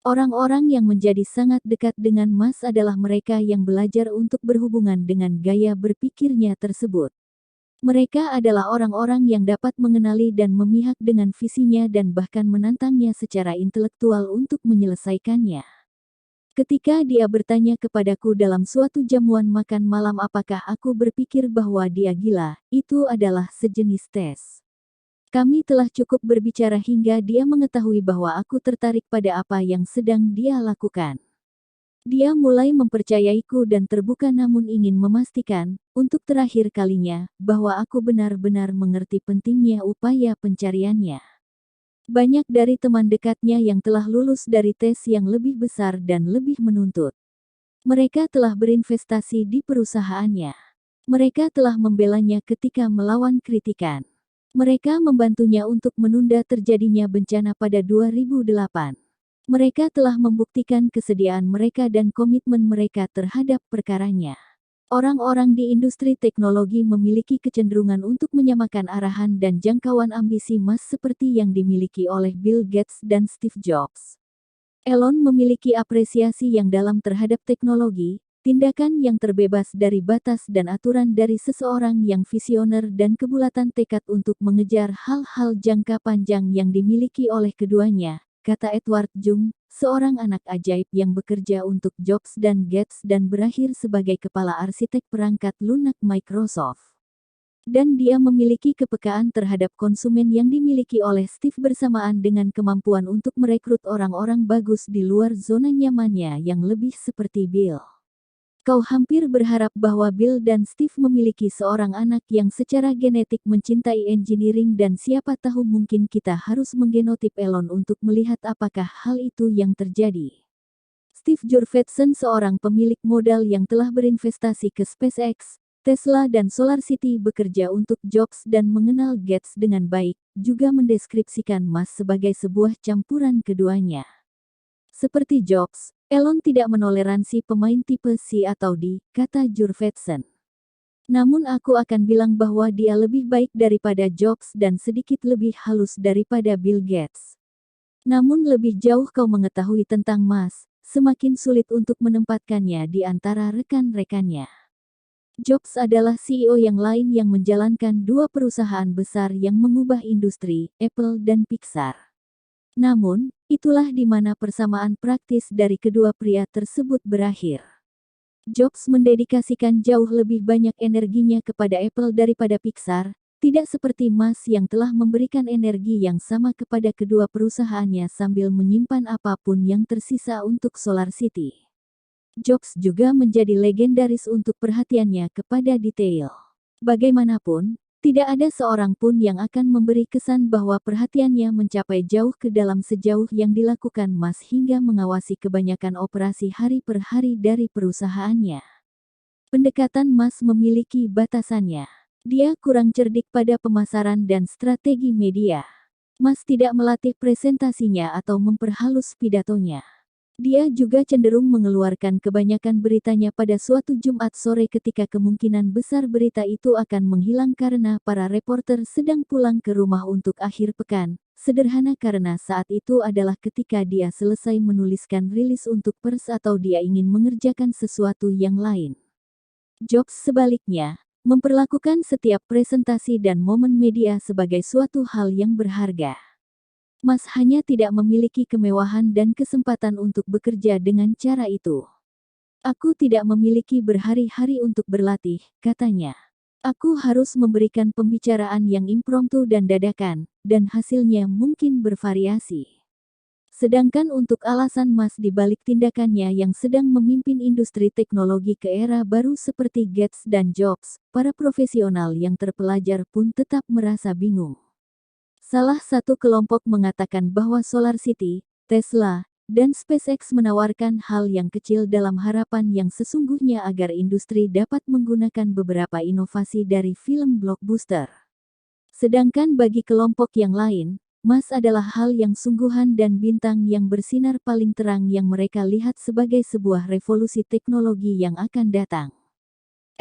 Orang-orang yang menjadi sangat dekat dengan Mas adalah mereka yang belajar untuk berhubungan dengan gaya berpikirnya tersebut. Mereka adalah orang-orang yang dapat mengenali dan memihak dengan visinya dan bahkan menantangnya secara intelektual untuk menyelesaikannya. Ketika dia bertanya kepadaku dalam suatu jamuan makan malam apakah aku berpikir bahwa dia gila, itu adalah sejenis tes. Kami telah cukup berbicara hingga dia mengetahui bahwa aku tertarik pada apa yang sedang dia lakukan. Dia mulai mempercayaiku dan terbuka namun ingin memastikan, untuk terakhir kalinya, bahwa aku benar-benar mengerti pentingnya upaya pencariannya. Banyak dari teman dekatnya yang telah lulus dari tes yang lebih besar dan lebih menuntut. Mereka telah berinvestasi di perusahaannya. Mereka telah membelanya ketika melawan kritikan. Mereka membantunya untuk menunda terjadinya bencana pada 2008. Mereka telah membuktikan kesediaan mereka dan komitmen mereka terhadap perkaranya. Orang-orang di industri teknologi memiliki kecenderungan untuk menyamakan arahan dan jangkauan ambisi Mas seperti yang dimiliki oleh Bill Gates dan Steve Jobs. Elon memiliki apresiasi yang dalam terhadap teknologi, tindakan yang terbebas dari batas dan aturan dari seseorang yang visioner dan kebulatan tekad untuk mengejar hal-hal jangka panjang yang dimiliki oleh keduanya, kata Edward Jung, seorang anak ajaib yang bekerja untuk Jobs dan Gates dan berakhir sebagai kepala arsitek perangkat lunak Microsoft. Dan dia memiliki kepekaan terhadap konsumen yang dimiliki oleh Steve bersamaan dengan kemampuan untuk merekrut orang-orang bagus di luar zona nyamannya yang lebih seperti Bill. Kau hampir berharap bahwa Bill dan Steve memiliki seorang anak yang secara genetik mencintai engineering dan siapa tahu mungkin kita harus menggenotip Elon untuk melihat apakah hal itu yang terjadi. Steve Jurvetson seorang pemilik modal yang telah berinvestasi ke SpaceX, Tesla dan SolarCity bekerja untuk Jobs dan mengenal Gates dengan baik, juga mendeskripsikan Mas sebagai sebuah campuran keduanya. Seperti Jobs, Elon tidak menoleransi pemain tipe C atau D, kata Jurvetson. Namun aku akan bilang bahwa dia lebih baik daripada Jobs dan sedikit lebih halus daripada Bill Gates. Namun lebih jauh kau mengetahui tentang Mas, semakin sulit untuk menempatkannya di antara rekan-rekannya. Jobs adalah CEO yang lain yang menjalankan dua perusahaan besar yang mengubah industri, Apple dan Pixar. Namun, itulah di mana persamaan praktis dari kedua pria tersebut berakhir. Jobs mendedikasikan jauh lebih banyak energinya kepada Apple daripada Pixar, tidak seperti Mas yang telah memberikan energi yang sama kepada kedua perusahaannya sambil menyimpan apapun yang tersisa untuk SolarCity. Jobs juga menjadi legendaris untuk perhatiannya kepada detail. Bagaimanapun, tidak ada seorang pun yang akan memberi kesan bahwa perhatiannya mencapai jauh ke dalam sejauh yang dilakukan Mas hingga mengawasi kebanyakan operasi hari per hari dari perusahaannya. Pendekatan Mas memiliki batasannya. Dia kurang cerdik pada pemasaran dan strategi media. Mas tidak melatih presentasinya atau memperhalus pidatonya. Dia juga cenderung mengeluarkan kebanyakan beritanya pada suatu Jumat sore ketika kemungkinan besar berita itu akan menghilang karena para reporter sedang pulang ke rumah untuk akhir pekan. Sederhana karena saat itu adalah ketika dia selesai menuliskan rilis untuk pers atau dia ingin mengerjakan sesuatu yang lain. Jobs sebaliknya, memperlakukan setiap presentasi dan momen media sebagai suatu hal yang berharga. Mas hanya tidak memiliki kemewahan dan kesempatan untuk bekerja dengan cara itu. Aku tidak memiliki berhari-hari untuk berlatih, katanya. Aku harus memberikan pembicaraan yang impromptu dan dadakan, dan hasilnya mungkin bervariasi. Sedangkan untuk alasan Mas di balik tindakannya yang sedang memimpin industri teknologi ke era baru seperti Gates dan Jobs, para profesional yang terpelajar pun tetap merasa bingung. Salah satu kelompok mengatakan bahwa SolarCity, Tesla, dan SpaceX menawarkan hal yang kecil dalam harapan yang sesungguhnya agar industri dapat menggunakan beberapa inovasi dari film blockbuster. Sedangkan bagi kelompok yang lain, Mas adalah hal yang sungguhan dan bintang yang bersinar paling terang yang mereka lihat sebagai sebuah revolusi teknologi yang akan datang.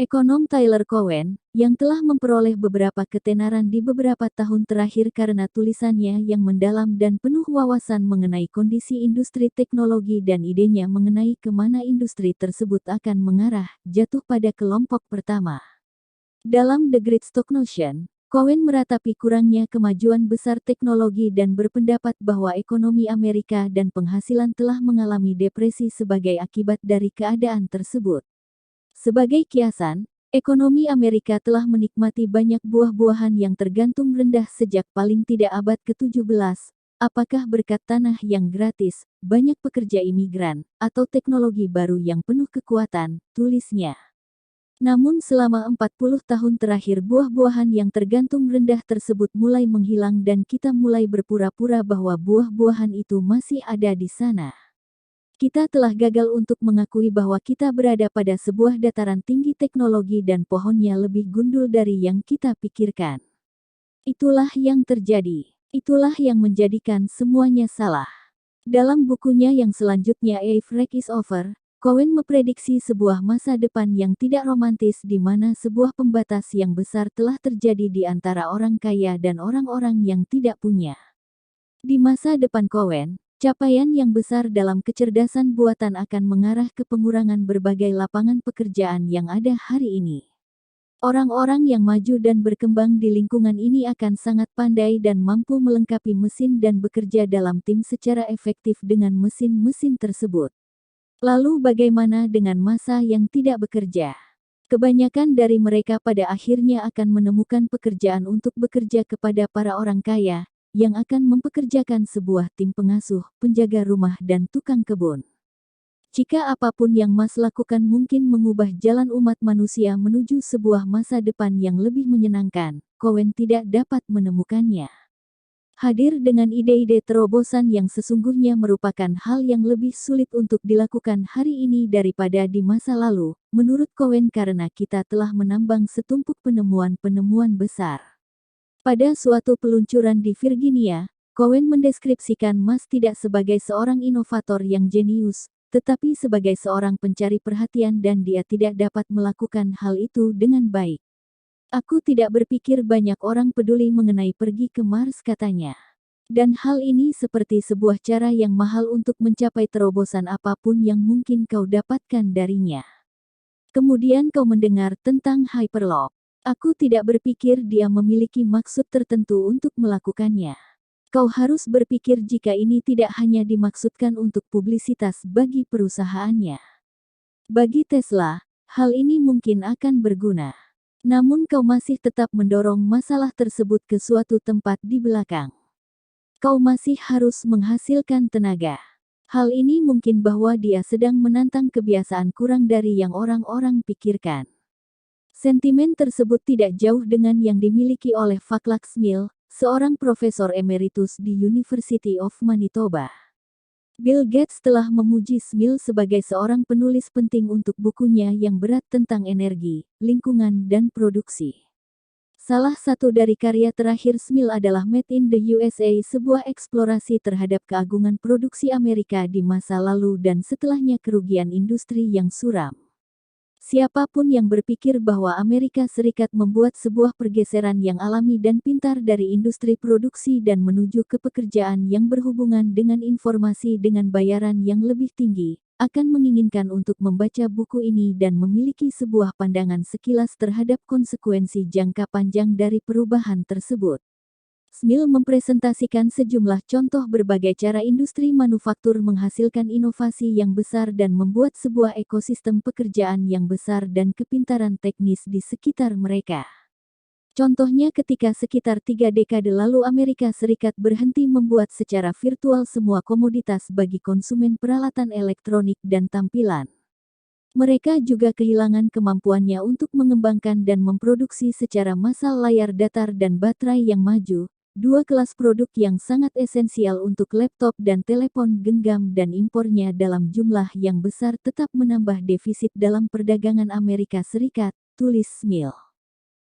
Ekonom Tyler Cowen, yang telah memperoleh beberapa ketenaran di beberapa tahun terakhir karena tulisannya yang mendalam dan penuh wawasan mengenai kondisi industri teknologi dan idenya mengenai kemana industri tersebut akan mengarah, jatuh pada kelompok pertama. Dalam The Great Stagnation, Cowen meratapi kurangnya kemajuan besar teknologi dan berpendapat bahwa ekonomi Amerika dan penghasilan telah mengalami depresi sebagai akibat dari keadaan tersebut. Sebagai kiasan, ekonomi Amerika telah menikmati banyak buah-buahan yang tergantung rendah sejak paling tidak abad ke-17, apakah berkat tanah yang gratis, banyak pekerja imigran, atau teknologi baru yang penuh kekuatan, tulisnya. Namun selama 40 tahun terakhir buah-buahan yang tergantung rendah tersebut mulai menghilang dan kita mulai berpura-pura bahwa buah-buahan itu masih ada di sana. Kita telah gagal untuk mengakui bahwa kita berada pada sebuah dataran tinggi teknologi dan pohonnya lebih gundul dari yang kita pikirkan. Itulah yang terjadi. Itulah yang menjadikan semuanya salah. Dalam bukunya yang selanjutnya A Wreck is Over, Cowen memprediksi sebuah masa depan yang tidak romantis di mana sebuah pembatas yang besar telah terjadi di antara orang kaya dan orang-orang yang tidak punya. Di masa depan Cowen, capaian yang besar dalam kecerdasan buatan akan mengarah ke pengurangan berbagai lapangan pekerjaan yang ada hari ini. Orang-orang yang maju dan berkembang di lingkungan ini akan sangat pandai dan mampu melengkapi mesin dan bekerja dalam tim secara efektif dengan mesin-mesin tersebut. Lalu bagaimana dengan masa yang tidak bekerja? Kebanyakan dari mereka pada akhirnya akan menemukan pekerjaan untuk bekerja kepada para orang kaya, yang akan mempekerjakan sebuah tim pengasuh, penjaga rumah dan tukang kebun. Jika apapun yang Mas lakukan mungkin mengubah jalan umat manusia menuju sebuah masa depan yang lebih menyenangkan, Cowen tidak dapat menemukannya. Hadir dengan ide-ide terobosan yang sesungguhnya merupakan hal yang lebih sulit untuk dilakukan hari ini daripada di masa lalu, menurut Cowen karena kita telah menambang setumpuk penemuan-penemuan besar. Pada suatu peluncuran di Virginia, Cowen mendeskripsikan Mas tidak sebagai seorang inovator yang jenius, tetapi sebagai seorang pencari perhatian dan dia tidak dapat melakukan hal itu dengan baik. Aku tidak berpikir banyak orang peduli mengenai pergi ke Mars katanya. Dan hal ini seperti sebuah cara yang mahal untuk mencapai terobosan apapun yang mungkin kau dapatkan darinya. Kemudian kau mendengar tentang Hyperloop. Aku tidak berpikir dia memiliki maksud tertentu untuk melakukannya. Kau harus berpikir jika ini tidak hanya dimaksudkan untuk publisitas bagi perusahaannya. Bagi Tesla, hal ini mungkin akan berguna. Namun kau masih tetap mendorong masalah tersebut ke suatu tempat di belakang. Kau masih harus menghasilkan tenaga. Hal ini mungkin bahwa dia sedang menantang kebiasaan kurang dari yang orang-orang pikirkan. Sentimen tersebut tidak jauh dengan yang dimiliki oleh Vaclav Smil, seorang profesor emeritus di University of Manitoba. Bill Gates telah memuji Smil sebagai seorang penulis penting untuk bukunya yang berat tentang energi, lingkungan dan produksi. Salah satu dari karya terakhir Smil adalah Made in the USA, sebuah eksplorasi terhadap keagungan produksi Amerika di masa lalu dan setelahnya kerugian industri yang suram. Siapapun yang berpikir bahwa Amerika Serikat membuat sebuah pergeseran yang alami dan pintar dari industri produksi dan menuju ke pekerjaan yang berhubungan dengan informasi dengan bayaran yang lebih tinggi, akan menginginkan untuk membaca buku ini dan memiliki sebuah pandangan sekilas terhadap konsekuensi jangka panjang dari perubahan tersebut. Smil mempresentasikan sejumlah contoh berbagai cara industri manufaktur menghasilkan inovasi yang besar dan membuat sebuah ekosistem pekerjaan yang besar dan kepintaran teknis di sekitar mereka. Contohnya ketika sekitar 3 dekade lalu Amerika Serikat berhenti membuat secara virtual semua komoditas bagi konsumen peralatan elektronik dan tampilan. Mereka juga kehilangan kemampuannya untuk mengembangkan dan memproduksi secara massal layar datar dan baterai yang maju, dua kelas produk yang sangat esensial untuk laptop dan telepon genggam dan impornya dalam jumlah yang besar tetap menambah defisit dalam perdagangan Amerika Serikat, tulis Smil.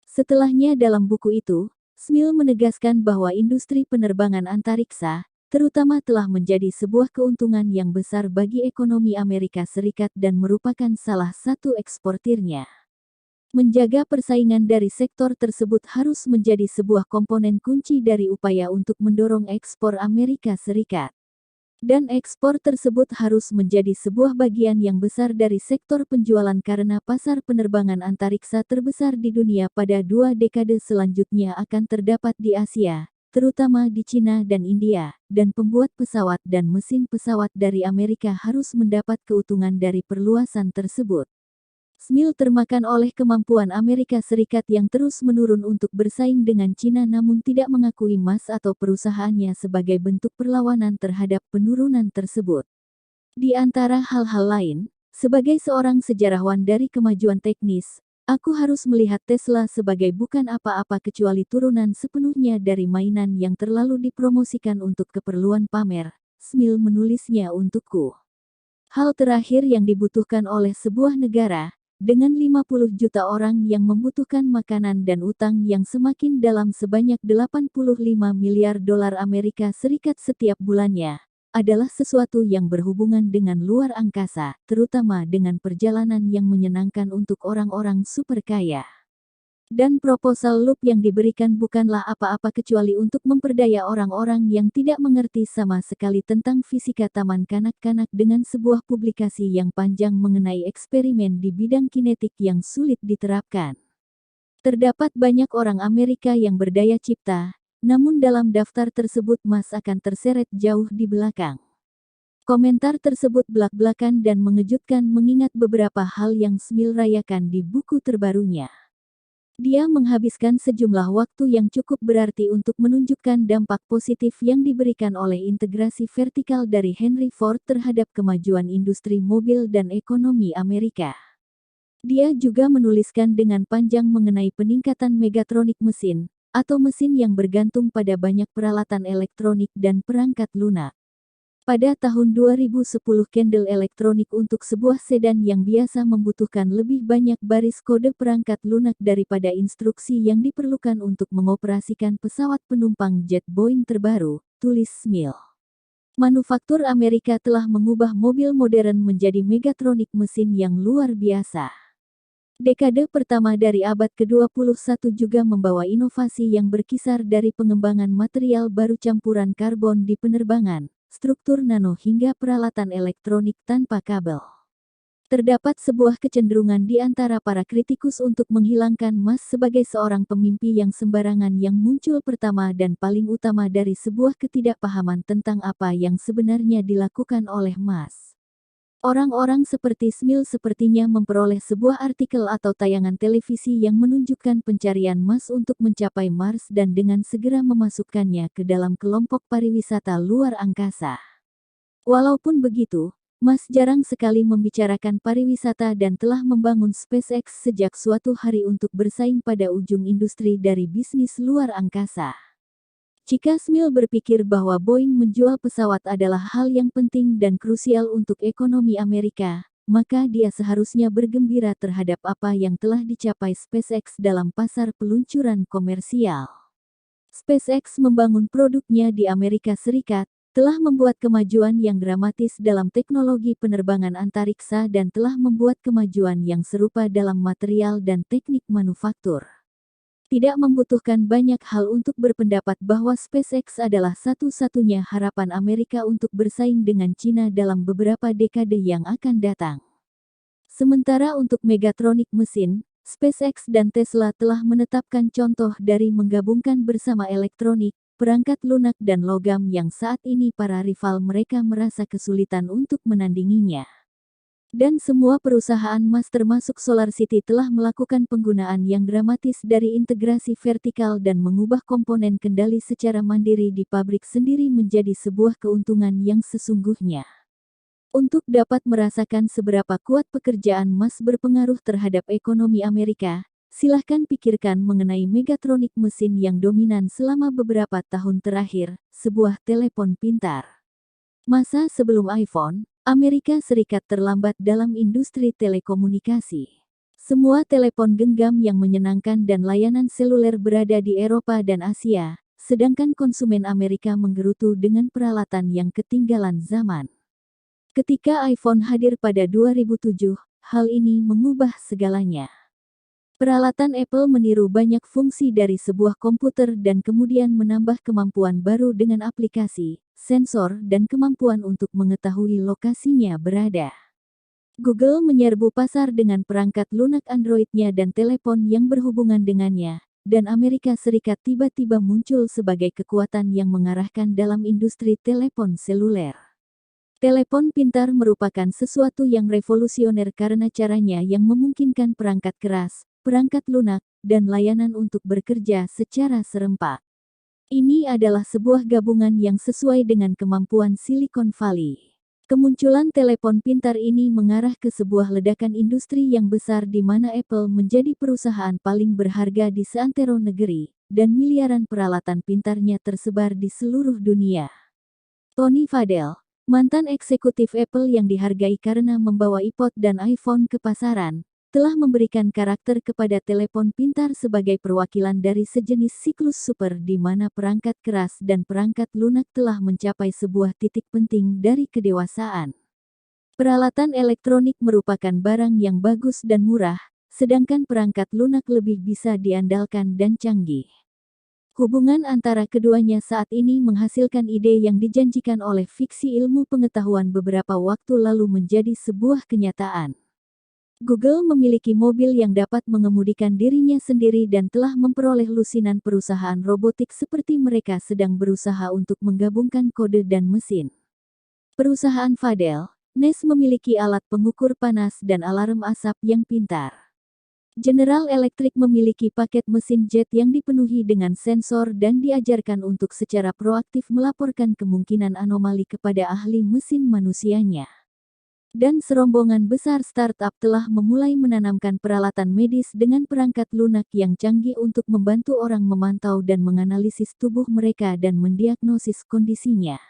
Setelahnya dalam buku itu, Smil menegaskan bahwa industri penerbangan antariksa, terutama telah menjadi sebuah keuntungan yang besar bagi ekonomi Amerika Serikat dan merupakan salah satu eksportirnya. Menjaga persaingan dari sektor tersebut harus menjadi sebuah komponen kunci dari upaya untuk mendorong ekspor Amerika Serikat. Dan ekspor tersebut harus menjadi sebuah bagian yang besar dari sektor penjualan karena pasar penerbangan antariksa terbesar di dunia pada 2 dekade selanjutnya akan terdapat di Asia, terutama di Cina dan India, dan pembuat pesawat dan mesin pesawat dari Amerika harus mendapat keuntungan dari perluasan tersebut. SMIL termakan oleh kemampuan Amerika Serikat yang terus menurun untuk bersaing dengan Cina namun tidak mengakui Mas atau perusahaannya sebagai bentuk perlawanan terhadap penurunan tersebut. Di antara hal-hal lain, sebagai seorang sejarawan dari kemajuan teknis, aku harus melihat Tesla sebagai bukan apa-apa kecuali turunan sepenuhnya dari mainan yang terlalu dipromosikan untuk keperluan pamer. SMIL menulisnya untukku. Hal terakhir yang dibutuhkan oleh sebuah negara, dengan 50 juta orang yang membutuhkan makanan dan utang yang semakin dalam sebanyak 85 miliar dolar Amerika Serikat setiap bulannya, adalah sesuatu yang berhubungan dengan luar angkasa, terutama dengan perjalanan yang menyenangkan untuk orang-orang super kaya. Dan proposal loop yang diberikan bukanlah apa-apa kecuali untuk memperdaya orang-orang yang tidak mengerti sama sekali tentang fisika taman kanak-kanak dengan sebuah publikasi yang panjang mengenai eksperimen di bidang kinetik yang sulit diterapkan. Terdapat banyak orang Amerika yang berdaya cipta, namun dalam daftar tersebut Mas akan terseret jauh di belakang. Komentar tersebut belak-belakan dan mengejutkan mengingat beberapa hal yang SMIL rayakan di buku terbarunya. Dia menghabiskan sejumlah waktu yang cukup berarti untuk menunjukkan dampak positif yang diberikan oleh integrasi vertikal dari Henry Ford terhadap kemajuan industri mobil dan ekonomi Amerika. Dia juga menuliskan dengan panjang mengenai peningkatan megatronik mesin, atau mesin yang bergantung pada banyak peralatan elektronik dan perangkat lunak. Pada tahun 2010 Kendall elektronik untuk sebuah sedan yang biasa membutuhkan lebih banyak baris kode perangkat lunak daripada instruksi yang diperlukan untuk mengoperasikan pesawat penumpang jet Boeing terbaru, tulis SMIL. Manufaktur Amerika telah mengubah mobil modern menjadi megatronik mesin yang luar biasa. Dekade pertama dari abad ke-21 juga membawa inovasi yang berkisar dari pengembangan material baru campuran karbon di penerbangan, struktur nano hingga peralatan elektronik tanpa kabel. Terdapat sebuah kecenderungan di antara para kritikus untuk menghilangkan Mas sebagai seorang pemimpi yang sembarangan yang muncul pertama dan paling utama dari sebuah ketidakpahaman tentang apa yang sebenarnya dilakukan oleh Mas. Orang-orang seperti SMIL sepertinya memperoleh sebuah artikel atau tayangan televisi yang menunjukkan pencarian Mas untuk mencapai Mars dan dengan segera memasukkannya ke dalam kelompok pariwisata luar angkasa. Walaupun begitu, Mas jarang sekali membicarakan pariwisata dan telah membangun SpaceX sejak suatu hari untuk bersaing pada ujung industri dari bisnis luar angkasa. Jika SMIL berpikir bahwa Boeing menjual pesawat adalah hal yang penting dan krusial untuk ekonomi Amerika, maka dia seharusnya bergembira terhadap apa yang telah dicapai SpaceX dalam pasar peluncuran komersial. SpaceX membangun produknya di Amerika Serikat, telah membuat kemajuan yang dramatis dalam teknologi penerbangan antariksa dan telah membuat kemajuan yang serupa dalam material dan teknik manufaktur. Tidak membutuhkan banyak hal untuk berpendapat bahwa SpaceX adalah satu-satunya harapan Amerika untuk bersaing dengan Cina dalam beberapa dekade yang akan datang. Sementara untuk megatronik mesin, SpaceX dan Tesla telah menetapkan contoh dari menggabungkan bersama elektronik, perangkat lunak dan logam yang saat ini para rival mereka merasa kesulitan untuk menandinginya. Dan semua perusahaan Mas termasuk SolarCity telah melakukan penggunaan yang dramatis dari integrasi vertikal dan mengubah komponen kendali secara mandiri di pabrik sendiri menjadi sebuah keuntungan yang sesungguhnya. Untuk dapat merasakan seberapa kuat pekerjaan Mas berpengaruh terhadap ekonomi Amerika, silahkan pikirkan mengenai megatronik mesin yang dominan selama beberapa tahun terakhir, sebuah telepon pintar. Masa sebelum iPhone, Amerika Serikat terlambat dalam industri telekomunikasi. Semua telepon genggam yang menyenangkan dan layanan seluler berada di Eropa dan Asia, sedangkan konsumen Amerika menggerutu dengan peralatan yang ketinggalan zaman. Ketika iPhone hadir pada 2007, hal ini mengubah segalanya. Peralatan Apple meniru banyak fungsi dari sebuah komputer dan kemudian menambah kemampuan baru dengan aplikasi, sensor, dan kemampuan untuk mengetahui lokasinya berada. Google menyerbu pasar dengan perangkat lunak Android-nya dan telepon yang berhubungan dengannya, dan Amerika Serikat tiba-tiba muncul sebagai kekuatan yang mengarahkan dalam industri telepon seluler. Telepon pintar merupakan sesuatu yang revolusioner karena caranya yang memungkinkan perangkat keras, perangkat lunak, dan layanan untuk bekerja secara serempak. Ini adalah sebuah gabungan yang sesuai dengan kemampuan Silicon Valley. Kemunculan telepon pintar ini mengarah ke sebuah ledakan industri yang besar di mana Apple menjadi perusahaan paling berharga di seantero negeri, dan miliaran peralatan pintarnya tersebar di seluruh dunia. Tony Fadell, mantan eksekutif Apple yang dihargai karena membawa iPod dan iPhone ke pasaran, telah memberikan karakter kepada telepon pintar sebagai perwakilan dari sejenis siklus super di mana perangkat keras dan perangkat lunak telah mencapai sebuah titik penting dari kedewasaan. Peralatan elektronik merupakan barang yang bagus dan murah, sedangkan perangkat lunak lebih bisa diandalkan dan canggih. Hubungan antara keduanya saat ini menghasilkan ide yang dijanjikan oleh fiksi ilmu pengetahuan beberapa waktu lalu menjadi sebuah kenyataan. Google memiliki mobil yang dapat mengemudikan dirinya sendiri dan telah memperoleh lusinan perusahaan robotik seperti mereka sedang berusaha untuk menggabungkan kode dan mesin. Perusahaan Fadell, Nest memiliki alat pengukur panas dan alarm asap yang pintar. General Electric memiliki paket mesin jet yang dipenuhi dengan sensor dan diajarkan untuk secara proaktif melaporkan kemungkinan anomali kepada ahli mesin manusianya. Dan serombongan besar startup telah memulai menanamkan peralatan medis dengan perangkat lunak yang canggih untuk membantu orang memantau dan menganalisis tubuh mereka dan mendiagnosis kondisinya.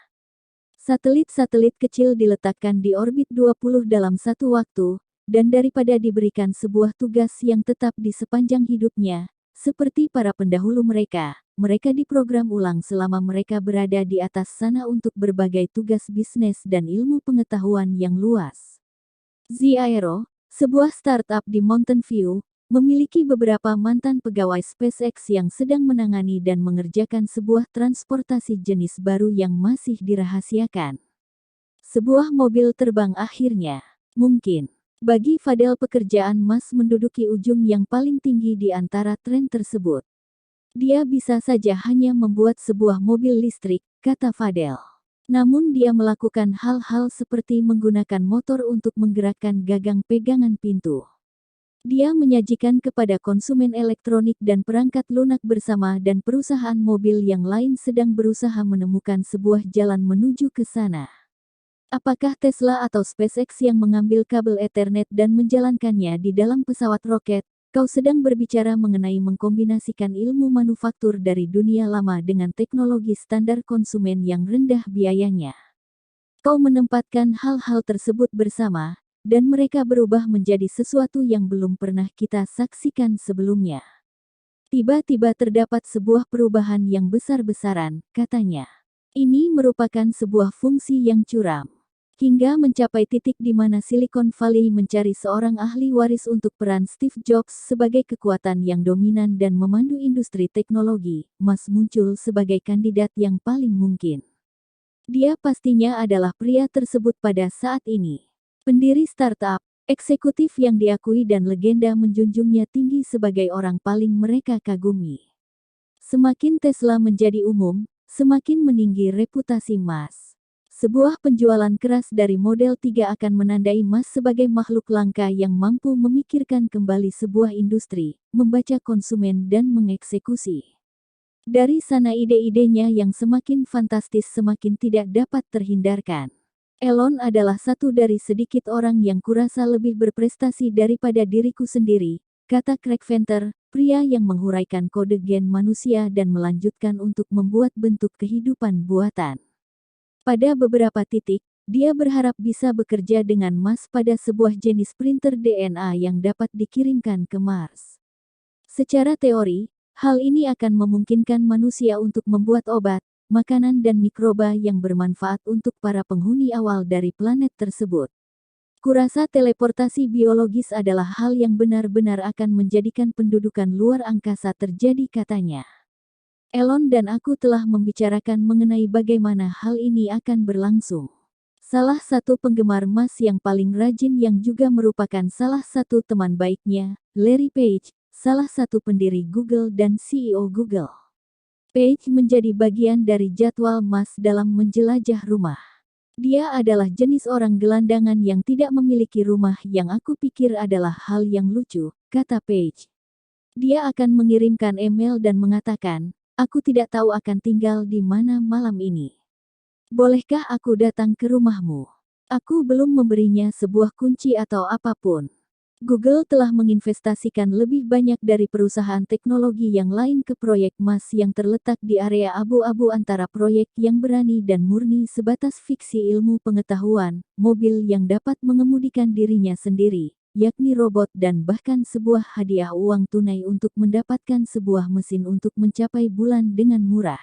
Satelit-satelit kecil diletakkan di orbit 20 dalam satu waktu, dan daripada diberikan sebuah tugas yang tetap di sepanjang hidupnya, seperti para pendahulu mereka diprogram ulang selama mereka berada di atas sana untuk berbagai tugas bisnis dan ilmu pengetahuan yang luas. Z-Aero, sebuah startup di Mountain View, memiliki beberapa mantan pegawai SpaceX yang sedang menangani dan mengerjakan sebuah transportasi jenis baru yang masih dirahasiakan. Sebuah mobil terbang akhirnya, mungkin. Bagi Fadell pekerjaan Mas menduduki ujung yang paling tinggi di antara tren tersebut. Dia bisa saja hanya membuat sebuah mobil listrik, kata Fadell. Namun dia melakukan hal-hal seperti menggunakan motor untuk menggerakkan gagang pegangan pintu. Dia menyajikan kepada konsumen elektronik dan perangkat lunak bersama dan perusahaan mobil yang lain sedang berusaha menemukan sebuah jalan menuju ke sana. Apakah Tesla atau SpaceX yang mengambil kabel Ethernet dan menjalankannya di dalam pesawat roket? Kau sedang berbicara mengenai mengkombinasikan ilmu manufaktur dari dunia lama dengan teknologi standar konsumen yang rendah biayanya. Kau menempatkan hal-hal tersebut bersama, dan mereka berubah menjadi sesuatu yang belum pernah kita saksikan sebelumnya. Tiba-tiba terdapat sebuah perubahan yang besar-besaran, katanya. Ini merupakan sebuah fungsi yang curam. Hingga mencapai titik di mana Silicon Valley mencari seorang ahli waris untuk peran Steve Jobs sebagai kekuatan yang dominan dan memandu industri teknologi, Mas muncul sebagai kandidat yang paling mungkin. Dia pastinya adalah pria tersebut pada saat ini. Pendiri startup, eksekutif yang diakui dan legenda menjunjungnya tinggi sebagai orang paling mereka kagumi. Semakin Tesla menjadi umum, semakin meninggi reputasi Mas. Sebuah penjualan keras dari Model 3 akan menandai Mas sebagai makhluk langka yang mampu memikirkan kembali sebuah industri, membaca konsumen dan mengeksekusi. Dari sana ide-idenya yang semakin fantastis semakin tidak dapat terhindarkan. Elon adalah satu dari sedikit orang yang kurasa lebih berprestasi daripada diriku sendiri, kata Craig Venter, pria yang menghuraikan kode gen manusia dan melanjutkan untuk membuat bentuk kehidupan buatan. Pada beberapa titik, dia berharap bisa bekerja dengan Mas pada sebuah jenis printer DNA yang dapat dikirimkan ke Mars. Secara teori, hal ini akan memungkinkan manusia untuk membuat obat, makanan dan mikroba yang bermanfaat untuk para penghuni awal dari planet tersebut. Kurasa teleportasi biologis adalah hal yang benar-benar akan menjadikan pendudukan luar angkasa terjadi, katanya. Elon dan aku telah membicarakan mengenai bagaimana hal ini akan berlangsung. Salah satu penggemar Mas yang paling rajin yang juga merupakan salah satu teman baiknya, Larry Page, salah satu pendiri Google dan CEO Google. Page menjadi bagian dari jadwal Mas dalam menjelajah rumah. Dia adalah jenis orang gelandangan yang tidak memiliki rumah yang aku pikir adalah hal yang lucu, kata Page. Dia akan mengirimkan email dan mengatakan, aku tidak tahu akan tinggal di mana malam ini. Bolehkah aku datang ke rumahmu? Aku belum memberinya sebuah kunci atau apapun. Google telah menginvestasikan lebih banyak dari perusahaan teknologi yang lain ke proyek Mas yang terletak di area abu-abu antara proyek yang berani dan murni sebatas fiksi ilmu pengetahuan, mobil yang dapat mengemudikan dirinya sendiri, yakni robot dan bahkan sebuah hadiah uang tunai untuk mendapatkan sebuah mesin untuk mencapai bulan dengan murah.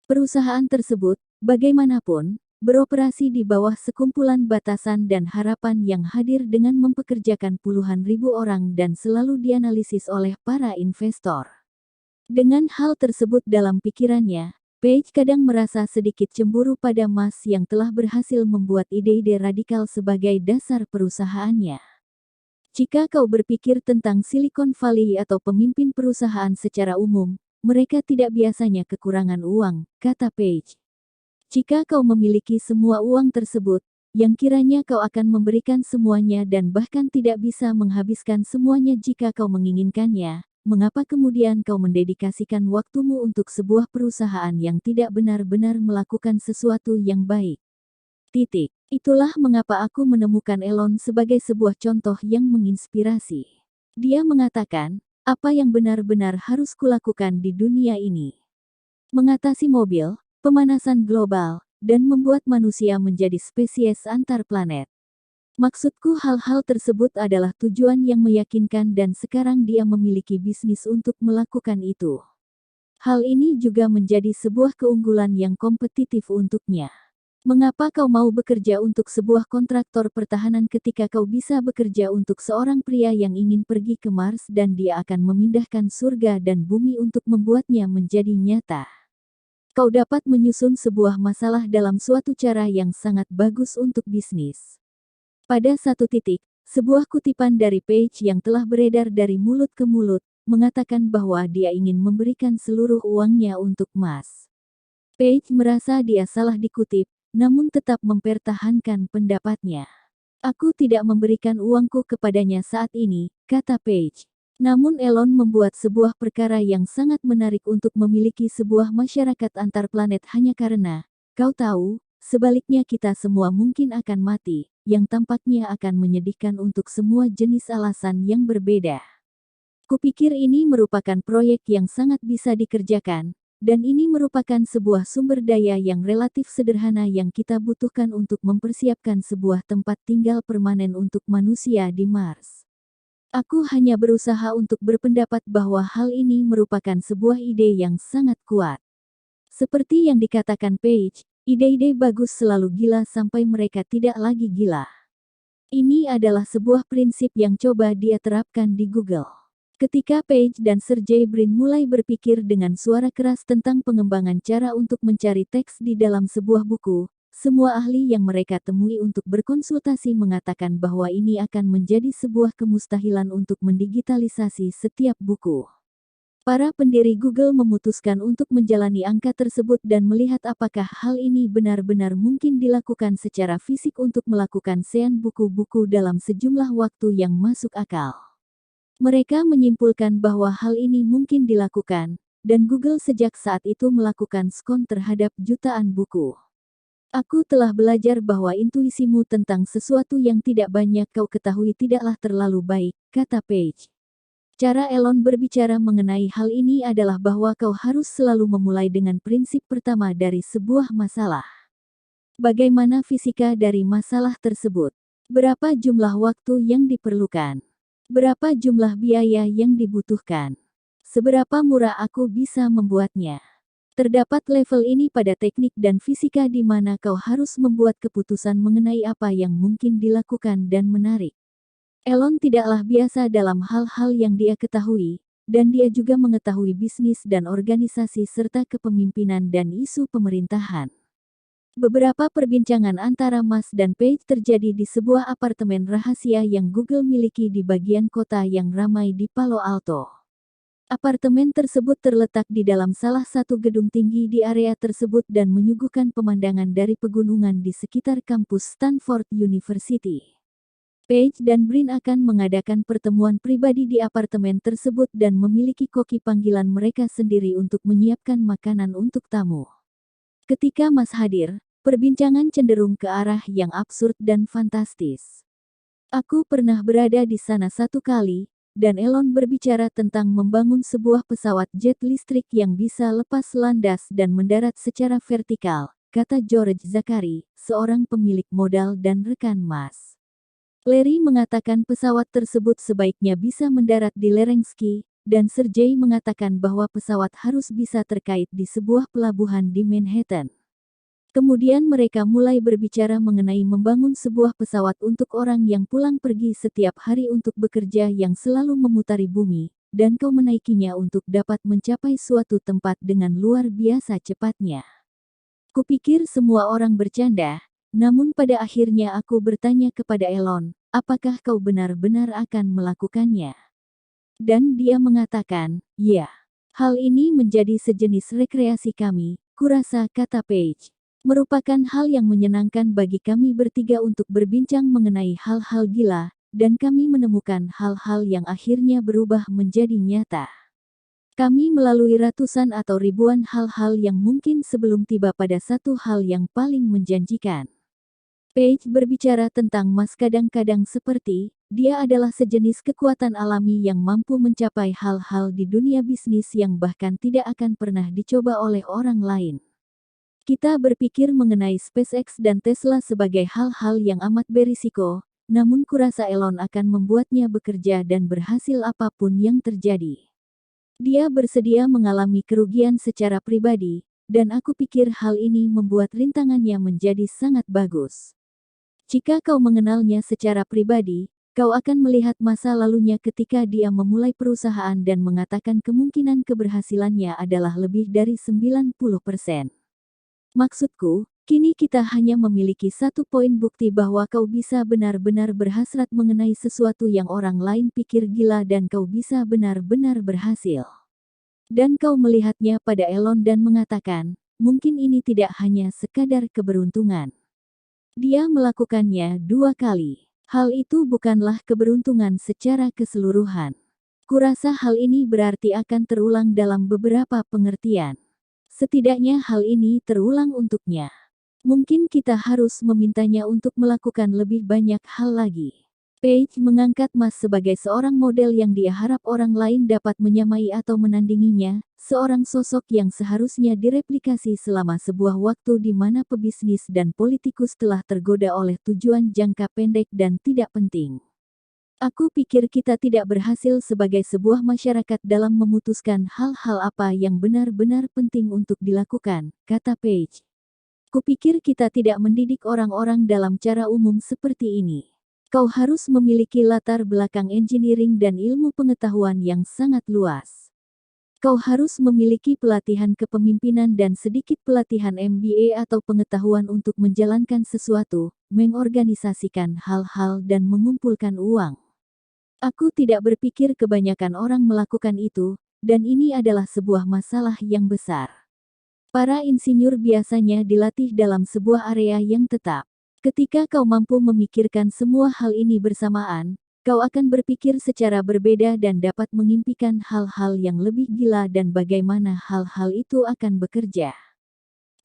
Perusahaan tersebut, bagaimanapun, beroperasi di bawah sekumpulan batasan dan harapan yang hadir dengan mempekerjakan puluhan ribu orang dan selalu dianalisis oleh para investor. Dengan hal tersebut dalam pikirannya, Page kadang merasa sedikit cemburu pada Mas yang telah berhasil membuat ide-ide radikal sebagai dasar perusahaannya. Jika kau berpikir tentang Silicon Valley atau pemimpin perusahaan secara umum, mereka tidak biasanya kekurangan uang, kata Page. Jika kau memiliki semua uang tersebut, yang kiranya kau akan memberikan semuanya dan bahkan tidak bisa menghabiskan semuanya jika kau menginginkannya, mengapa kemudian kau mendedikasikan waktumu untuk sebuah perusahaan yang tidak benar-benar melakukan sesuatu yang baik? Titik. Itulah mengapa aku menemukan Elon sebagai sebuah contoh yang menginspirasi. Dia mengatakan, apa yang benar-benar harus kulakukan di dunia ini? Mengatasi mobil, pemanasan global, dan membuat manusia menjadi spesies antar planet. Maksudku hal-hal tersebut adalah tujuan yang meyakinkan dan sekarang dia memiliki bisnis untuk melakukan itu. Hal ini juga menjadi sebuah keunggulan yang kompetitif untuknya. Mengapa kau mau bekerja untuk sebuah kontraktor pertahanan ketika kau bisa bekerja untuk seorang pria yang ingin pergi ke Mars dan dia akan memindahkan surga dan bumi untuk membuatnya menjadi nyata? Kau dapat menyusun sebuah masalah dalam suatu cara yang sangat bagus untuk bisnis. Pada satu titik, sebuah kutipan dari Page yang telah beredar dari mulut ke mulut, mengatakan bahwa dia ingin memberikan seluruh uangnya untuk Mas. Page merasa dia salah dikutip, namun tetap mempertahankan pendapatnya. Aku tidak memberikan uangku kepadanya saat ini, kata Page. Namun Elon membuat sebuah perkara yang sangat menarik untuk memiliki sebuah masyarakat antar planet hanya karena, kau tahu, sebaliknya kita semua mungkin akan mati, yang tampaknya akan menyedihkan untuk semua jenis alasan yang berbeda. Kupikir ini merupakan proyek yang sangat bisa dikerjakan, dan ini merupakan sebuah sumber daya yang relatif sederhana yang kita butuhkan untuk mempersiapkan sebuah tempat tinggal permanen untuk manusia di Mars. Aku hanya berusaha untuk berpendapat bahwa hal ini merupakan sebuah ide yang sangat kuat. Seperti yang dikatakan Page, ide-ide bagus selalu gila sampai mereka tidak lagi gila. Ini adalah sebuah prinsip yang coba dia terapkan di Google. Ketika Page dan Sergey Brin mulai berpikir dengan suara keras tentang pengembangan cara untuk mencari teks di dalam sebuah buku, semua ahli yang mereka temui untuk berkonsultasi mengatakan bahwa ini akan menjadi sebuah kemustahilan untuk mendigitalisasi setiap buku. Para pendiri Google memutuskan untuk menjalani angka tersebut dan melihat apakah hal ini benar-benar mungkin dilakukan secara fisik untuk melakukan scan buku-buku dalam sejumlah waktu yang masuk akal. Mereka menyimpulkan bahwa hal ini mungkin dilakukan, dan Google sejak saat itu melakukan skon terhadap jutaan buku. Aku telah belajar bahwa intuisimu tentang sesuatu yang tidak banyak kau ketahui tidaklah terlalu baik, kata Page. Cara Elon berbicara mengenai hal ini adalah bahwa kau harus selalu memulai dengan prinsip pertama dari sebuah masalah. Bagaimana fisika dari masalah tersebut? Berapa jumlah waktu yang diperlukan? Berapa jumlah biaya yang dibutuhkan? Seberapa murah aku bisa membuatnya? Terdapat level ini pada teknik dan fisika di mana kau harus membuat keputusan mengenai apa yang mungkin dilakukan dan menarik. Elon tidaklah biasa dalam hal-hal yang dia ketahui, dan dia juga mengetahui bisnis dan organisasi serta kepemimpinan dan isu pemerintahan. Beberapa perbincangan antara Musk dan Page terjadi di sebuah apartemen rahasia yang Google miliki di bagian kota yang ramai di Palo Alto. Apartemen tersebut terletak di dalam salah satu gedung tinggi di area tersebut dan menyuguhkan pemandangan dari pegunungan di sekitar kampus Stanford University. Page dan Brin akan mengadakan pertemuan pribadi di apartemen tersebut dan memiliki koki panggilan mereka sendiri untuk menyiapkan makanan untuk tamu. Ketika Mas hadir, perbincangan cenderung ke arah yang absurd dan fantastis. Aku pernah berada di sana satu kali, dan Elon berbicara tentang membangun sebuah pesawat jet listrik yang bisa lepas landas dan mendarat secara vertikal, kata George Zakari, seorang pemilik modal dan rekan Musk. Larry mengatakan pesawat tersebut sebaiknya bisa mendarat di lereng ski, dan Sergey mengatakan bahwa pesawat harus bisa terkait di sebuah pelabuhan di Manhattan. Kemudian mereka mulai berbicara mengenai membangun sebuah pesawat untuk orang yang pulang pergi setiap hari untuk bekerja yang selalu memutari bumi, dan kau menaikinya untuk dapat mencapai suatu tempat dengan luar biasa cepatnya. Kupikir semua orang bercanda, namun pada akhirnya aku bertanya kepada Elon, apakah kau benar-benar akan melakukannya? Dan dia mengatakan, ya. Hal ini menjadi sejenis rekreasi kami, kurasa, kata Page. Merupakan hal yang menyenangkan bagi kami bertiga untuk berbincang mengenai hal-hal gila, dan kami menemukan hal-hal yang akhirnya berubah menjadi nyata. Kami melalui ratusan atau ribuan hal-hal yang mungkin sebelum tiba pada satu hal yang paling menjanjikan. Page berbicara tentang Musk kadang-kadang seperti, dia adalah sejenis kekuatan alami yang mampu mencapai hal-hal di dunia bisnis yang bahkan tidak akan pernah dicoba oleh orang lain. Kita berpikir mengenai SpaceX dan Tesla sebagai hal-hal yang amat berisiko, namun kurasa Elon akan membuatnya bekerja dan berhasil apapun yang terjadi. Dia bersedia mengalami kerugian secara pribadi, dan aku pikir hal ini membuat rintangannya menjadi sangat bagus. Jika kau mengenalnya secara pribadi, kau akan melihat masa lalunya ketika dia memulai perusahaan dan mengatakan kemungkinan keberhasilannya adalah lebih dari 90%. Maksudku, kini kita hanya memiliki satu poin bukti bahwa kau bisa benar-benar berhasrat mengenai sesuatu yang orang lain pikir gila dan kau bisa benar-benar berhasil. Dan kau melihatnya pada Elon dan mengatakan, mungkin ini tidak hanya sekadar keberuntungan. Dia melakukannya 2 kali. Hal itu bukanlah keberuntungan secara keseluruhan. Kurasa hal ini berarti akan terulang dalam beberapa pengertian. Setidaknya hal ini terulang untuknya. Mungkin kita harus memintanya untuk melakukan lebih banyak hal lagi. Page mengangkat Musk sebagai seorang model yang dia harap orang lain dapat menyamai atau menandinginya, seorang sosok yang seharusnya direplikasi selama sebuah waktu di mana pebisnis dan politikus telah tergoda oleh tujuan jangka pendek dan tidak penting. Aku pikir kita tidak berhasil sebagai sebuah masyarakat dalam memutuskan hal-hal apa yang benar-benar penting untuk dilakukan, kata Page. Kupikir kita tidak mendidik orang-orang dalam cara umum seperti ini. Kau harus memiliki latar belakang engineering dan ilmu pengetahuan yang sangat luas. Kau harus memiliki pelatihan kepemimpinan dan sedikit pelatihan MBA atau pengetahuan untuk menjalankan sesuatu, mengorganisasikan hal-hal dan mengumpulkan uang. Aku tidak berpikir kebanyakan orang melakukan itu, dan ini adalah sebuah masalah yang besar. Para insinyur biasanya dilatih dalam sebuah area yang tetap. Ketika kau mampu memikirkan semua hal ini bersamaan, kau akan berpikir secara berbeda dan dapat mengimpikan hal-hal yang lebih gila dan bagaimana hal-hal itu akan bekerja.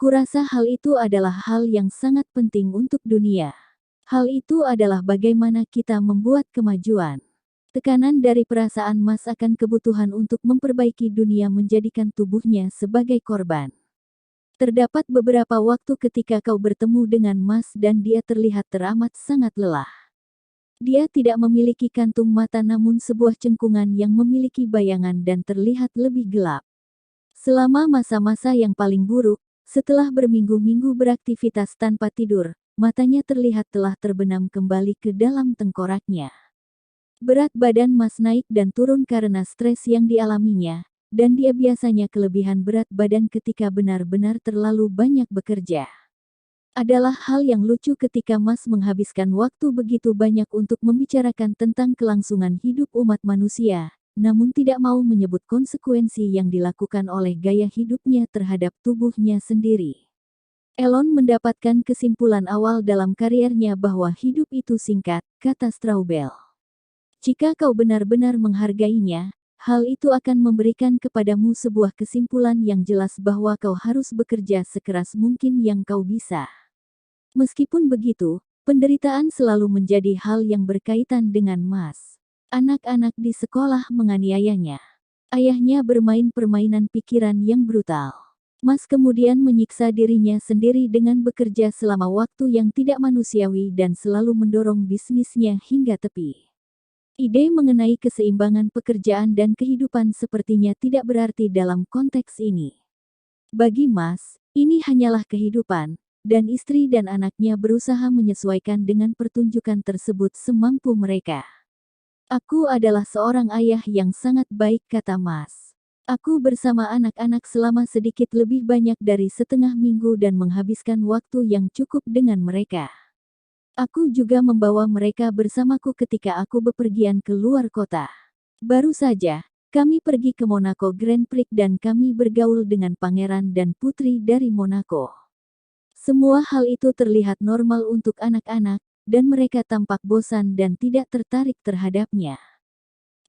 Kurasa hal itu adalah hal yang sangat penting untuk dunia. Hal itu adalah bagaimana kita membuat kemajuan. Tekanan dari perasaan Musk akan kebutuhan untuk memperbaiki dunia menjadikan tubuhnya sebagai korban. Terdapat beberapa waktu ketika kau bertemu dengan Musk dan dia terlihat teramat sangat lelah. Dia tidak memiliki kantung mata namun sebuah cengkungan yang memiliki bayangan dan terlihat lebih gelap. Selama masa-masa yang paling buruk, setelah berminggu-minggu beraktivitas tanpa tidur, matanya terlihat telah terbenam kembali ke dalam tengkoraknya. Berat badan Mas naik dan turun karena stres yang dialaminya, dan dia biasanya kelebihan berat badan ketika benar-benar terlalu banyak bekerja. Adalah hal yang lucu ketika Mas menghabiskan waktu begitu banyak untuk membicarakan tentang kelangsungan hidup umat manusia, namun tidak mau menyebut konsekuensi yang dilakukan oleh gaya hidupnya terhadap tubuhnya sendiri. Elon mendapatkan kesimpulan awal dalam kariernya bahwa hidup itu singkat, kata Straubel. Jika kau benar-benar menghargainya, hal itu akan memberikan kepadamu sebuah kesimpulan yang jelas bahwa kau harus bekerja sekeras mungkin yang kau bisa. Meskipun begitu, penderitaan selalu menjadi hal yang berkaitan dengan Mas. Anak-anak di sekolah menganiayanya. Ayahnya bermain permainan pikiran yang brutal. Mas kemudian menyiksa dirinya sendiri dengan bekerja selama waktu yang tidak manusiawi dan selalu mendorong bisnisnya hingga tepi. Ide mengenai keseimbangan pekerjaan dan kehidupan sepertinya tidak berarti dalam konteks ini. Bagi Mas, ini hanyalah kehidupan, dan istri dan anaknya berusaha menyesuaikan dengan pertunjukan tersebut semampu mereka. Aku adalah seorang ayah yang sangat baik, kata Mas. Aku bersama anak-anak selama sedikit lebih banyak dari setengah minggu dan menghabiskan waktu yang cukup dengan mereka. Aku juga membawa mereka bersamaku ketika aku bepergian ke luar kota. Baru saja, kami pergi ke Monaco Grand Prix dan kami bergaul dengan pangeran dan putri dari Monaco. Semua hal itu terlihat normal untuk anak-anak, dan mereka tampak bosan dan tidak tertarik terhadapnya.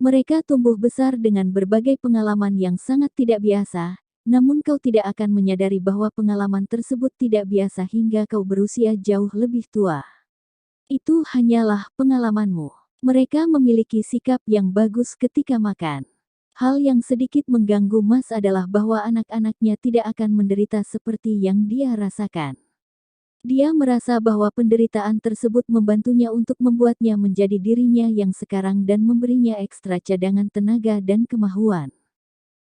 Mereka tumbuh besar dengan berbagai pengalaman yang sangat tidak biasa, namun kau tidak akan menyadari bahwa pengalaman tersebut tidak biasa hingga kau berusia jauh lebih tua. Itu hanyalah pengalamanmu. Mereka memiliki sikap yang bagus ketika makan. Hal yang sedikit mengganggu Mas adalah bahwa anak-anaknya tidak akan menderita seperti yang dia rasakan. Dia merasa bahwa penderitaan tersebut membantunya untuk membuatnya menjadi dirinya yang sekarang dan memberinya ekstra cadangan tenaga dan kemahuan.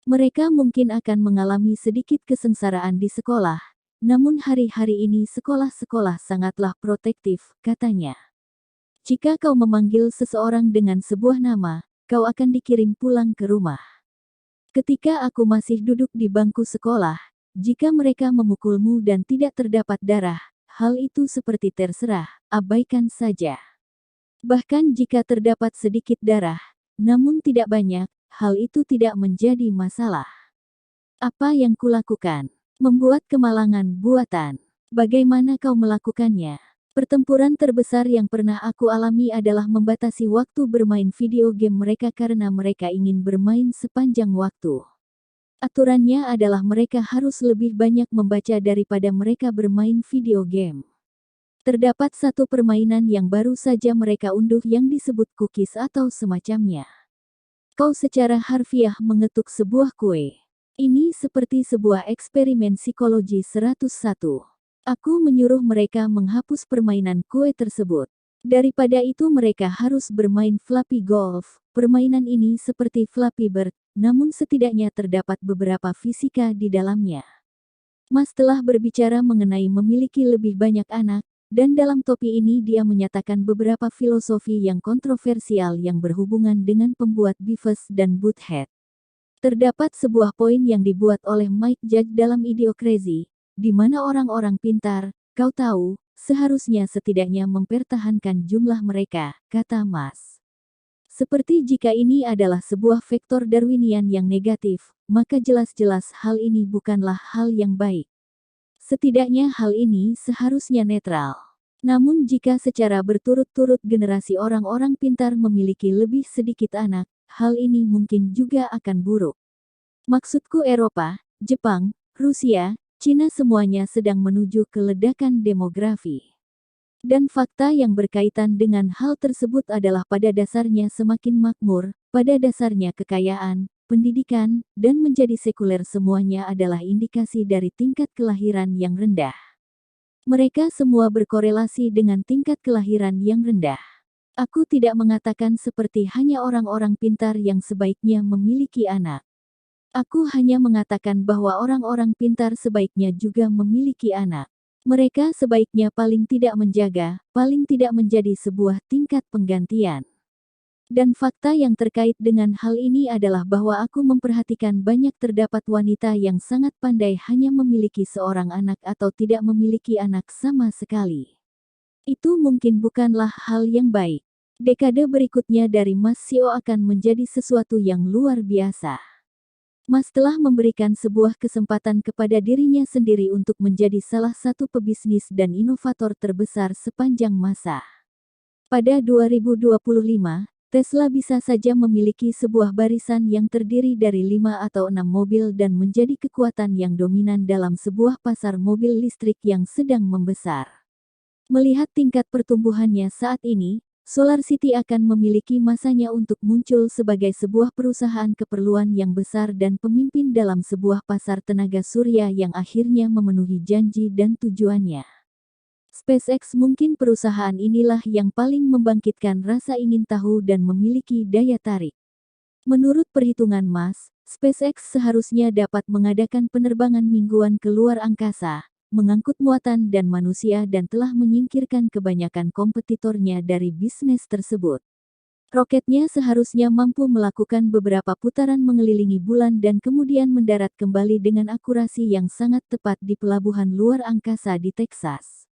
Mereka mungkin akan mengalami sedikit kesengsaraan di sekolah, namun hari-hari ini sekolah-sekolah sangatlah protektif, katanya. Jika kau memanggil seseorang dengan sebuah nama, kau akan dikirim pulang ke rumah. Ketika aku masih duduk di bangku sekolah, jika mereka memukulmu dan tidak terdapat darah, hal itu seperti terserah, abaikan saja. Bahkan jika terdapat sedikit darah, namun tidak banyak, hal itu tidak menjadi masalah. Apa yang kulakukan? Membuat kemalangan buatan. Bagaimana kau melakukannya? Pertempuran terbesar yang pernah aku alami adalah membatasi waktu bermain video game mereka karena mereka ingin bermain sepanjang waktu. Aturannya adalah mereka harus lebih banyak membaca daripada mereka bermain video game. Terdapat satu permainan yang baru saja mereka unduh yang disebut cookies atau semacamnya. Kau secara harfiah mengetuk sebuah kue. Ini seperti sebuah eksperimen psikologi 101. Aku menyuruh mereka menghapus permainan kue tersebut. Daripada itu mereka harus bermain Flappy Golf. Permainan ini seperti Flappy Bird, namun setidaknya terdapat beberapa fisika di dalamnya. Mas telah berbicara mengenai memiliki lebih banyak anak, dan dalam topi ini dia menyatakan beberapa filosofi yang kontroversial yang berhubungan dengan pembuat Beavis dan Butthead. Terdapat sebuah poin yang dibuat oleh Mike Judge dalam Idiocracy, di mana orang-orang pintar, kau tahu, seharusnya setidaknya mempertahankan jumlah mereka, kata Mas. Seperti jika ini adalah sebuah vektor Darwinian yang negatif, maka jelas-jelas hal ini bukanlah hal yang baik. Setidaknya hal ini seharusnya netral. Namun jika secara berturut-turut generasi orang-orang pintar memiliki lebih sedikit anak, hal ini mungkin juga akan buruk. Maksudku Eropa, Jepang, Rusia, Cina semuanya sedang menuju ke ledakan demografi. Dan fakta yang berkaitan dengan hal tersebut adalah pada dasarnya semakin makmur, pada dasarnya kekayaan, pendidikan, dan menjadi sekuler semuanya adalah indikasi dari tingkat kelahiran yang rendah. Mereka semua berkorelasi dengan tingkat kelahiran yang rendah. Aku tidak mengatakan seperti hanya orang-orang pintar yang sebaiknya memiliki anak. Aku hanya mengatakan bahwa orang-orang pintar sebaiknya juga memiliki anak. Mereka sebaiknya paling tidak menjaga, paling tidak menjadi sebuah tingkat penggantian. Dan fakta yang terkait dengan hal ini adalah bahwa aku memperhatikan banyak terdapat wanita yang sangat pandai hanya memiliki seorang anak atau tidak memiliki anak sama sekali. Itu mungkin bukanlah hal yang baik. Dekade berikutnya dari Mas Sio akan menjadi sesuatu yang luar biasa. Mas telah memberikan sebuah kesempatan kepada dirinya sendiri untuk menjadi salah satu pebisnis dan inovator terbesar sepanjang masa. Pada 2025, Tesla bisa saja memiliki sebuah barisan yang terdiri dari 5 atau 6 mobil dan menjadi kekuatan yang dominan dalam sebuah pasar mobil listrik yang sedang membesar. Melihat tingkat pertumbuhannya saat ini, SolarCity akan memiliki masanya untuk muncul sebagai sebuah perusahaan keperluan yang besar dan pemimpin dalam sebuah pasar tenaga surya yang akhirnya memenuhi janji dan tujuannya. SpaceX mungkin perusahaan inilah yang paling membangkitkan rasa ingin tahu dan memiliki daya tarik. Menurut perhitungan Mas, SpaceX seharusnya dapat mengadakan penerbangan mingguan ke luar angkasa, mengangkut muatan dan manusia dan telah menyingkirkan kebanyakan kompetitornya dari bisnis tersebut. Roketnya seharusnya mampu melakukan beberapa putaran mengelilingi bulan dan kemudian mendarat kembali dengan akurasi yang sangat tepat di pelabuhan luar angkasa di Texas.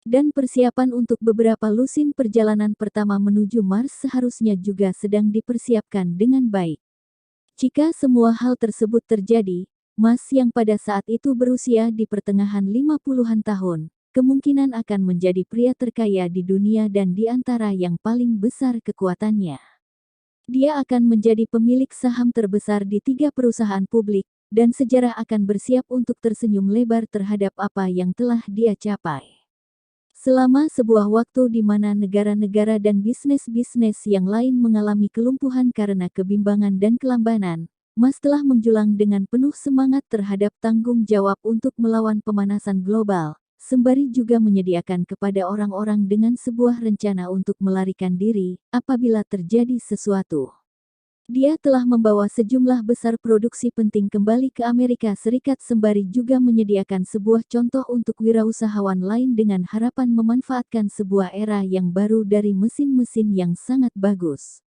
Dan persiapan untuk beberapa lusin perjalanan pertama menuju Mars seharusnya juga sedang dipersiapkan dengan baik. Jika semua hal tersebut terjadi, Mas yang pada saat itu berusia di pertengahan 50-an tahun, kemungkinan akan menjadi pria terkaya di dunia dan di antara yang paling besar kekuatannya. Dia akan menjadi pemilik saham terbesar di 3 perusahaan publik, dan sejarah akan bersiap untuk tersenyum lebar terhadap apa yang telah dia capai. Selama sebuah waktu di mana negara-negara dan bisnis-bisnis yang lain mengalami kelumpuhan karena kebimbangan dan kelambanan, Mas telah menjulang dengan penuh semangat terhadap tanggung jawab untuk melawan pemanasan global, sembari juga menyediakan kepada orang-orang dengan sebuah rencana untuk melarikan diri apabila terjadi sesuatu. Dia telah membawa sejumlah besar produksi penting kembali ke Amerika Serikat sembari juga menyediakan sebuah contoh untuk wirausahawan lain dengan harapan memanfaatkan sebuah era yang baru dari mesin-mesin yang sangat bagus.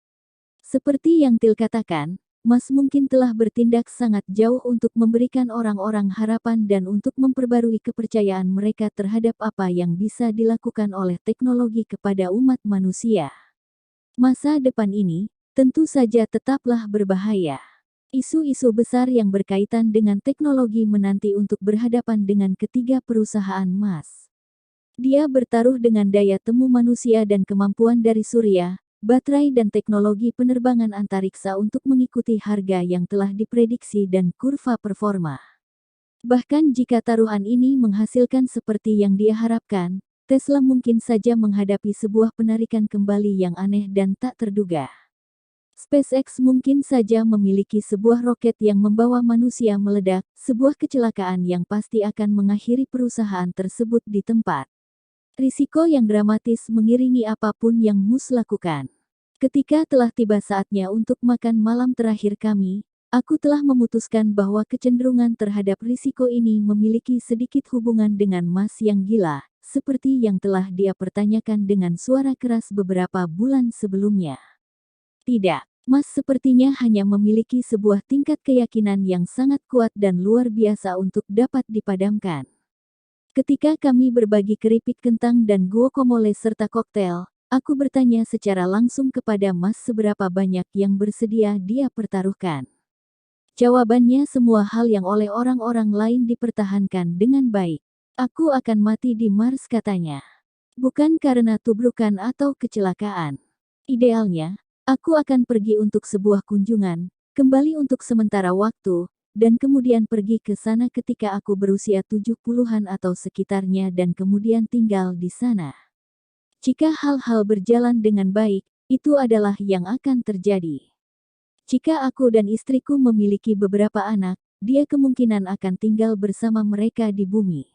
Seperti yang Till katakan, Mas mungkin telah bertindak sangat jauh untuk memberikan orang-orang harapan dan untuk memperbarui kepercayaan mereka terhadap apa yang bisa dilakukan oleh teknologi kepada umat manusia. Masa depan ini tentu saja tetaplah berbahaya. Isu-isu besar yang berkaitan dengan teknologi menanti untuk berhadapan dengan ketiga perusahaan Mas. Dia bertaruh dengan daya temu manusia dan kemampuan dari surya, baterai dan teknologi penerbangan antariksa untuk mengikuti harga yang telah diprediksi dan kurva performa. Bahkan jika taruhan ini menghasilkan seperti yang dia harapkan, Tesla mungkin saja menghadapi sebuah penarikan kembali yang aneh dan tak terduga. SpaceX mungkin saja memiliki sebuah roket yang membawa manusia meledak, sebuah kecelakaan yang pasti akan mengakhiri perusahaan tersebut di tempat. Risiko yang dramatis mengiringi apapun yang Mus lakukan. Ketika telah tiba saatnya untuk makan malam terakhir kami, aku telah memutuskan bahwa kecenderungan terhadap risiko ini memiliki sedikit hubungan dengan Mas yang gila, seperti yang telah dia pertanyakan dengan suara keras beberapa bulan sebelumnya. Tidak, Mas sepertinya hanya memiliki sebuah tingkat keyakinan yang sangat kuat dan luar biasa untuk dapat dipadamkan. Ketika kami berbagi keripik kentang dan guacamole serta koktail, aku bertanya secara langsung kepada Mas seberapa banyak yang bersedia dia pertaruhkan. Jawabannya semua hal yang oleh orang-orang lain dipertahankan dengan baik. Aku akan mati di Mars katanya. Bukan karena tubrukan atau kecelakaan. Idealnya, aku akan pergi untuk sebuah kunjungan, kembali untuk sementara waktu, dan kemudian pergi ke sana ketika aku berusia 70-an atau sekitarnya dan kemudian tinggal di sana. Jika hal-hal berjalan dengan baik, itu adalah yang akan terjadi. Jika aku dan istriku memiliki beberapa anak, dia kemungkinan akan tinggal bersama mereka di bumi.